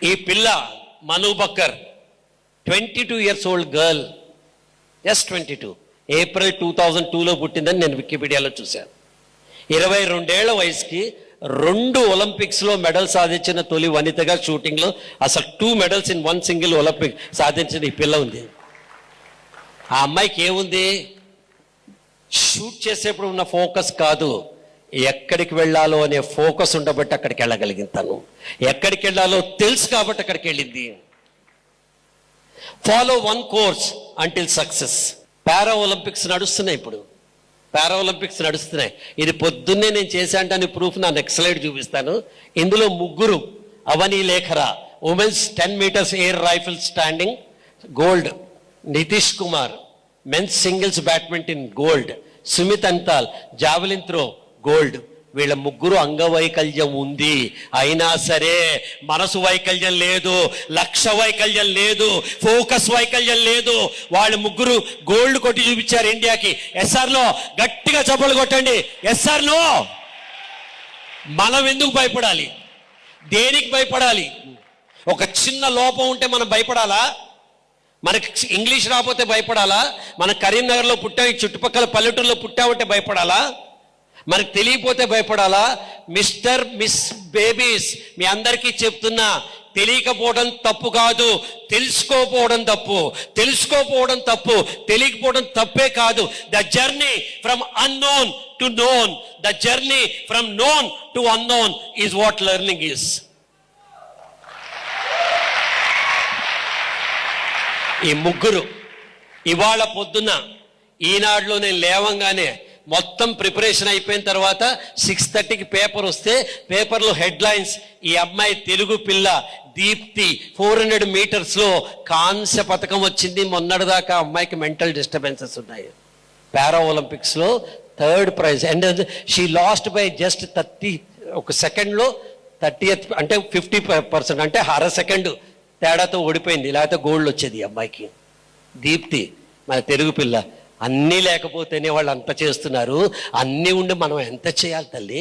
ఈ పిల్ల Manu Bhaker 22 years old girl, just 22, April 2002లో పుట్టిందని నేను వికీపీడియాలో చూశాను. 22 ఏళ్ల వయసుకి 2 ఒలింపిక్స్లో మెడల్ సాధించిన తొలి వనితగా షూటింగ్లో అసలు 2 మెడల్స్ ఇన్ 1 సింగిల్ ఒలింపిక్ సాధించిన ఈ పిల్ల ఉంది. ఆ అమ్మాయికి ఏముంది, షూట్ చేసేప్పుడు ఉన్న ఫోకస్ కాదు, ఎక్కడికి వెళ్ళాలో అనే ఫోకస్ ఉండబట్టి అక్కడికి వెళ్ళగలిగింది. తను ఎక్కడికి వెళ్ళాలో తెలుసు కాబట్టి అక్కడికి వెళ్ళింది. Follow one course until success. Para Olympics నడుస్తున్నాయి, ఇప్పుడు పారా ఒలింపిక్స్ నడుస్తున్నాయి. ఇది పొద్దున్నే నేను చేశాంటని ప్రూఫ్ నా నెక్స్ట్ స్లైడ్ చూపిస్తాను. ఇందులో 3, Avani Lekhara women's 10 meters air rifle standing gold, Nitesh Kumar men's singles badminton gold, Sumit Antil javelin throw gold. వీళ్ళ 3 అంగవైకల్యం ఉంది, అయినా సరే మనసు వైకల్యం లేదు, లక్ష్య వైకల్యం లేదు, ఫోకస్ వైకల్యం లేదు. వాళ్ళు 3 గోల్డ్ కొట్టి చూపించారు ఇండియాకి. ఎస్ఆర్లో గట్టిగా చప్పలు కొట్టండి. ఎస్ఆర్లో మనం ఎందుకు భయపడాలి, దేనికి భయపడాలి? ఒక చిన్న లోపం ఉంటే మనం భయపడాలా? మనకి ఇంగ్లీష్ రాకపోతే భయపడాలా? మన కరీంనగర్లో పుట్టాం, చుట్టుపక్కల పల్లెటూరులో పుట్టామంటే భయపడాలా? మనకు తెలియపోతే భయపడాలా? మిస్టర్ మిస్ బేబీస్, మీ అందరికీ చెప్తున్నా, తెలియకపోవడం తప్పు కాదు, తెలుసుకోపోవడం తప్పు. తెలుసుకోపోవడం తప్పు, తెలియకపోవడం తప్పే కాదు. The journey from unknown to known, the journey from known to unknown is what learning is. ఈ 3 ఇవాళ పొద్దున్న ఈనాడులో నేను లేవంగానే మొత్తం ప్రిపరేషన్ అయిపోయిన తర్వాత 6:30కి పేపర్ వస్తే పేపర్లో హెడ్లైన్స్, ఈ అమ్మాయి తెలుగు పిల్ల దీప్తి 400 మీటర్స్లో కాంస్య పథకం వచ్చింది. మొన్నటిదాకా అమ్మాయికి మెంటల్ డిస్టర్బెన్సెస్ ఉన్నాయి. పారా ఒలింపిక్స్లో 3rd prize and she lost by just 30 సెకండ్లో 30th అంటే 50% అంటే అర సెకండ్ తేడాతో ఓడిపోయింది. లేకపోతే గోల్డ్ వచ్చేది ఈ అమ్మాయికి. దీప్తి మన తెలుగు పిల్ల. అన్నీ లేకపోతేనే వాళ్ళు అంత చేస్తున్నారు, అన్నీ ఉండి మనం ఎంత చేయాలి తల్లి?